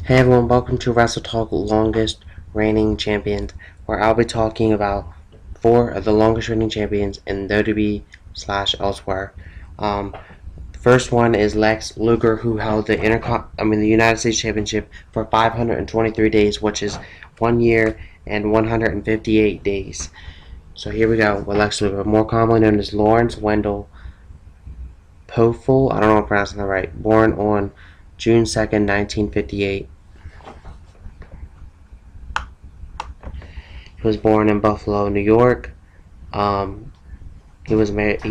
Hey everyone, welcome to WrestleTalk Longest Reigning Champions, where I'll be talking about 4 of the longest reigning champions in WWE/elsewhere. The first one is Lex Luger, who held the United States Championship for 523 days, which is 1 year and 158 days. So here we go with Lex Luger, more commonly known as Lawrence Wendell Poffel. I don't know if I'm pronouncing that right. Born on June 2nd, 1958. He was born in Buffalo, New York. He was married.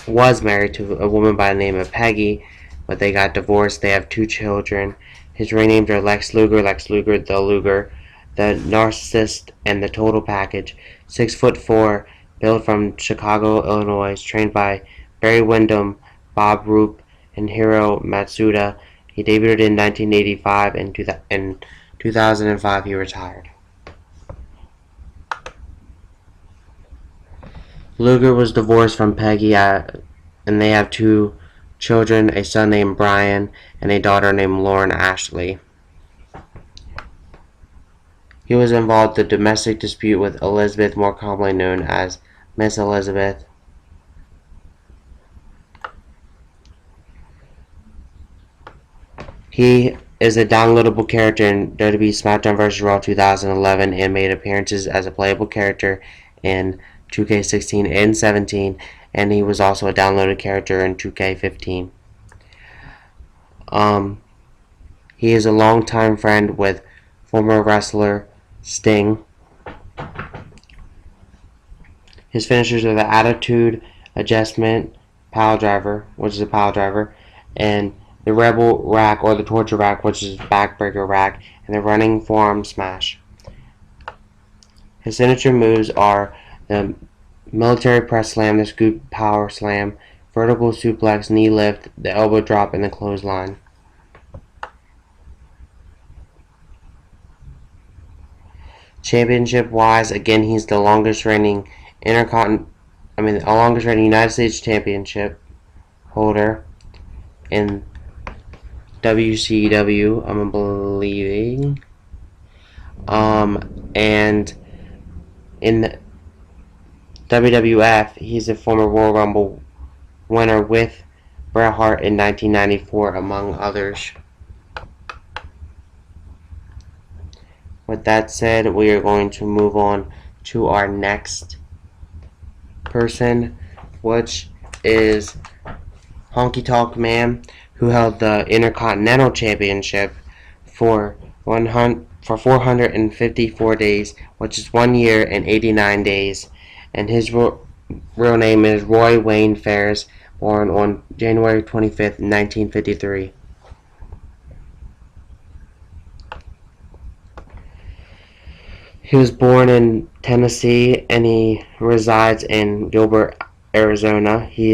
Was married to a woman by the name of Peggy, but they got divorced. They have 2 children. His ring names are Lex Luger, the Luger, the Narcissist, and the Total Package. 6'4", built from Chicago, Illinois, trained by Barry Windham, Bob Roop, and Hiro Matsuda. He debuted in 1985, and in 2005 he retired. Luger was divorced from Peggy, and they have 2 children, a son named Brian and a daughter named Lauren Ashley. He was involved in a domestic dispute with Elizabeth, more commonly known as Miss Elizabeth. He is a downloadable character in WWE SmackDown vs. Raw 2011 and made appearances as a playable character in 2K16 and 17, and he was also a downloaded character in 2K15. He is a longtime friend with former wrestler Sting. His finishers are the Attitude Adjustment Pile Driver, which is a pile driver, and the Rebel Rack or the Torture Rack, which is Backbreaker Rack, and the Running Forearm Smash. His signature moves are the Military Press Slam, the Scoop Power Slam, Vertical Suplex, Knee Lift, the Elbow Drop, and the Clothesline. Championship-wise, again, he's the longest reigning United States Championship holder in WCW, I'm believing. And in WWF, he's a former Royal Rumble winner with Bret Hart in 1994, among others. With that said, we are going to move on to our next person, which is Honky Tonk Man, who held the Intercontinental Championship for 454 days, which is 1 year and 89 days. And his real name is Roy Wayne Ferris, born on January 25th, 1953. He was born in Tennessee and he resides in Gilbert, Arizona. He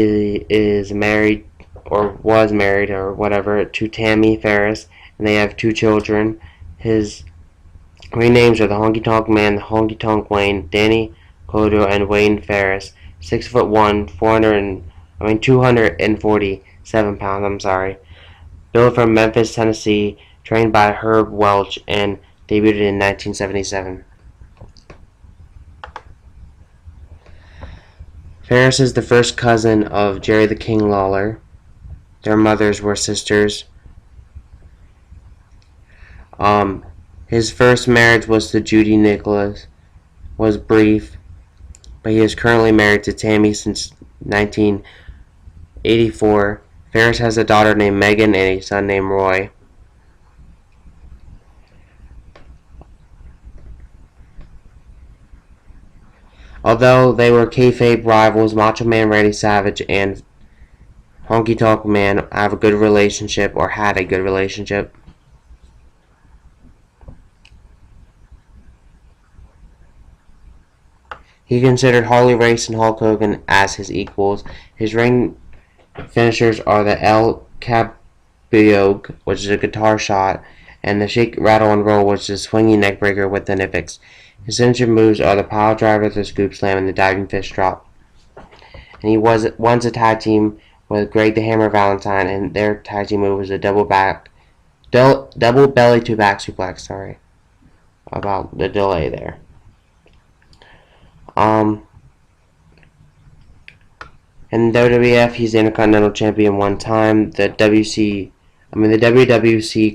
is married, or was married, or whatever, to Tammy Ferris, and they have 2 children. His names are the Honky Tonk Man, the Honky Tonk Wayne, Danny Clodo, and Wayne Ferris. 6'1", 247 pounds. Built from Memphis, Tennessee, trained by Herb Welch, and debuted in 1977. Ferris is the first cousin of Jerry the King Lawler. Their mothers were sisters. His first marriage was to Judy Nicholas, was brief, but he is currently married to Tammy since 1984. Ferris has a daughter named Megan and a son named Roy. Although they were kayfabe rivals, Macho Man Randy Savage and Honky Tonk Man have a good relationship, or had a good relationship. He considered Harley Race and Hulk Hogan as his equals. His ring finishers are the El Caballo, which is a guitar shot, and the Shake, Rattle, and Roll, which is a swinging neckbreaker with the Nifix. His signature moves are the Pile Driver, the Scoop Slam, and the Diving Fist Drop. And he was once a tag team with Greg the Hammer Valentine, and their tag team move was a double back double belly to back suplex. Sorry about the delay there. In WWF, he's the Intercontinental Champion one time, the WWC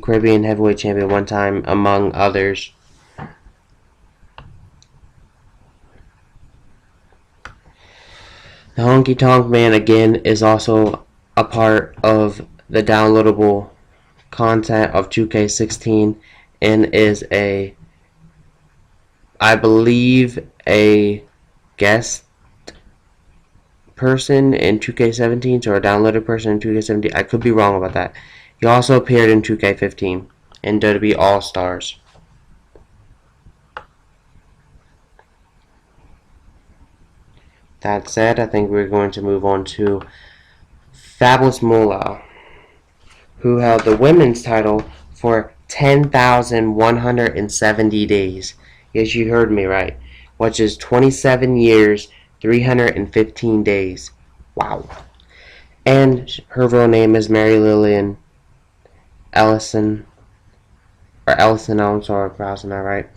Caribbean Heavyweight Champion one time, among others. The Honky Tonk Man, again, is also a part of the downloadable content of 2K16 and is I believe, a guest person in 2K17, or a downloaded person in 2K17. I could be wrong about that. He also appeared in 2K15 in WWE All-Stars. That said, I think we're going to move on to Fabulous Moolah, who held the women's title for 10,170 days. Yes, you heard me right. Which is 27 years, 315 days. Wow. And her real name is Mary Lillian Ellison. Or Ellison, I'm sorry if I'm pronouncing that right.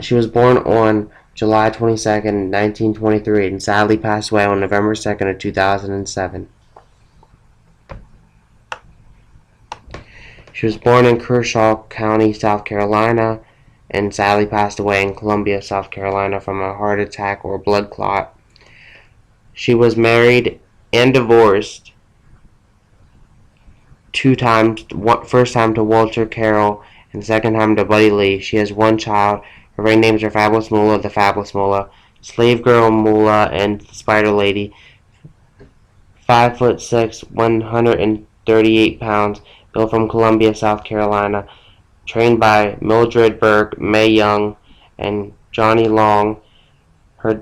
She was born on July 22nd, 1923, and sadly passed away on November 2nd of 2007. She was born in Kershaw County, South Carolina, and sadly passed away in Columbia, South Carolina from a heart attack or blood clot. She was married and divorced 2 times, first time to Walter Carroll and second time to Buddy Lee. She has 1 child. Her ring names are Fabulous Moolah, the Fabulous Moolah, Slave Girl Moolah, and Spider Lady. 5'6", 138 pounds, built from Columbia, South Carolina. Trained by Mildred Burke, Mae Young, and Johnny Long.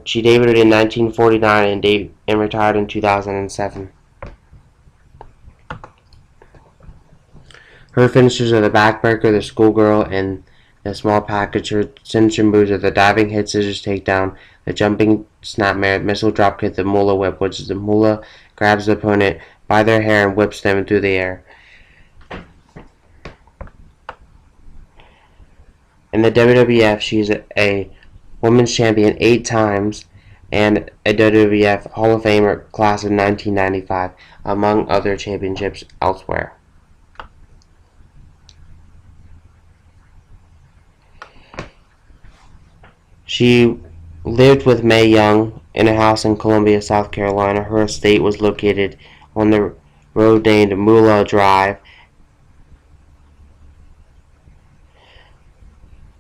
She debuted in 1949 and retired in 2007. Her finishers are the backbreaker, the schoolgirl, and the small package. Her signature moves are the diving head scissors takedown, the jumping snapmare, missile dropkick, the Moolah whip, which is the Moolah grabs the opponent by their hair and whips them through the air. In the WWF, she's a Women's Champion 8 times and a WWF Hall of Famer class of 1995, among other championships elsewhere. She lived with Mae Young in a house in Columbia, South Carolina. Her estate was located on the road named Moolah Drive.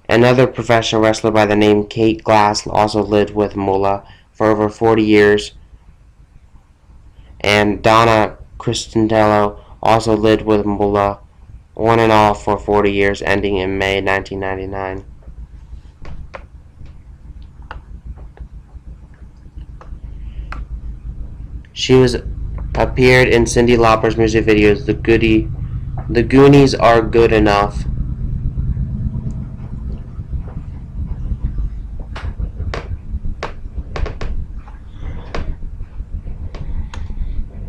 Another professional wrestler by the name Kate Glass also lived with Moolah for over 40 years. And Donna Cristantello also lived with Moolah on and off for 40 years, ending in May 1999. She appeared in Cyndi Lauper's music videos, The Goonies Are Good Enough,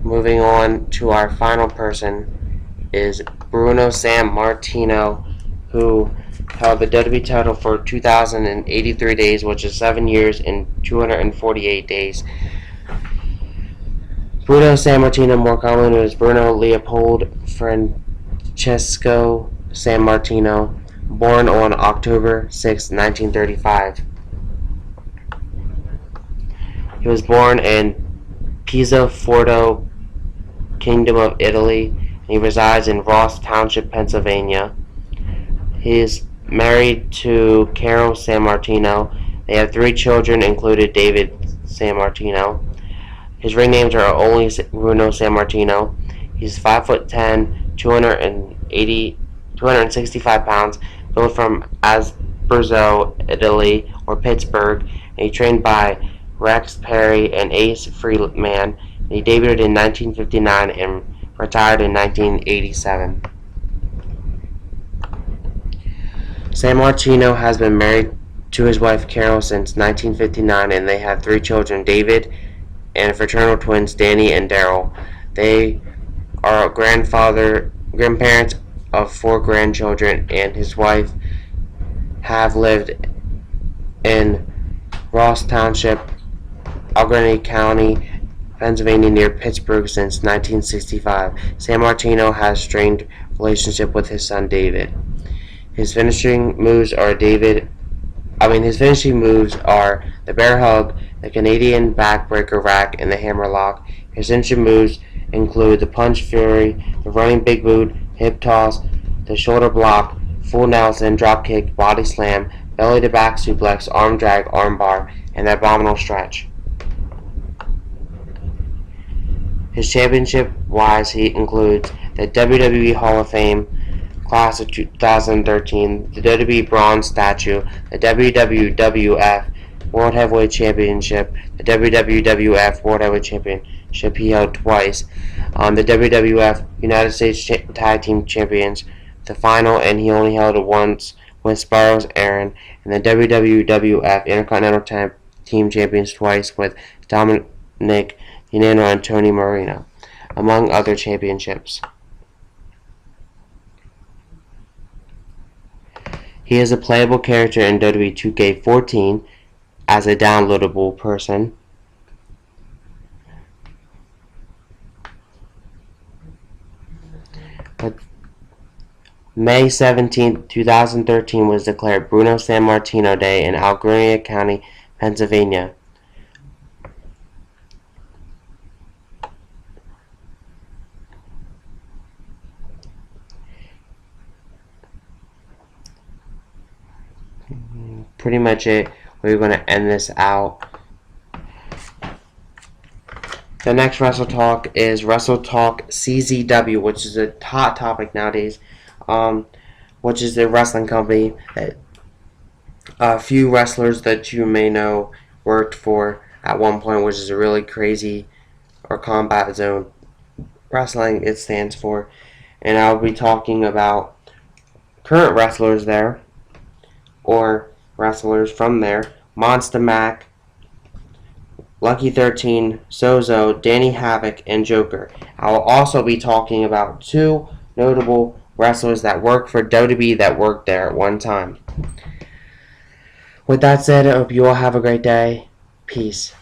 Moving on to our final person is Bruno Sammartino, who held the WWE title for 2,083 days, which is 7 years and 248 days. Bruno Sammartino, more commonly known as Bruno Leopold Francesco Sammartino, born on October 6, 1935. He was born in Pizzaforto, Kingdom of Italy. He resides in Ross Township, Pennsylvania. He is married to Carol Sammartino. They have 3 children, including David Sammartino. His ring names are only Bruno Sammartino. He's 5'10", 265 pounds, built from Asburgo, Italy, or Pittsburgh. And he trained by Rex Perry and Ace Freeman. He debuted in 1959 and retired in 1987. Sammartino has been married to his wife Carol since 1959, and they have 3 children, David and fraternal twins Danny and Daryl. They are grandparents of 4 grandchildren, and his wife have lived in Ross Township, Allegheny County, Pennsylvania near Pittsburgh since 1965. Sammartino has a strained relationship with his son David. His finishing moves are the bear hug, the Canadian backbreaker rack, and the hammer lock. His finishing moves include the punch fury, the running big boot, hip toss, the shoulder block, full Nelson, drop kick, body slam, belly to back suplex, arm drag, arm bar, and the abdominal stretch. His championship-wise, he includes the WWE Hall of Fame Class of 2013, the WWE Bronze Statue, the WWF World Heavyweight Championship, the WWF World Heavyweight Championship he held twice, the WWF United States Tag Team Champions, the final, and he only held it once with Sparrows Aaron, and the WWF Intercontinental Tag Team Champions twice with Dominic Dineno and Tony Marino, among other championships. He is a playable character in WWE 2K14 as a downloadable person. But May 17, 2013 was declared Bruno Sammartino Day in Allegheny County, Pennsylvania. Pretty much it. We're going to end this out. The next Wrestle Talk is Wrestle Talk CZW, which is a hot topic nowadays, which is a wrestling company that a few wrestlers that you may know worked for at one point, which is a really crazy, or Combat Zone Wrestling it stands for. And I'll be talking about current wrestlers there, or wrestlers from there: Monster Mac, Lucky 13, Sozo, Danny Havoc, and Joker. I will also be talking about 2 notable wrestlers that work for WWE that worked there at one time. With that said, I hope you all have a great day. Peace.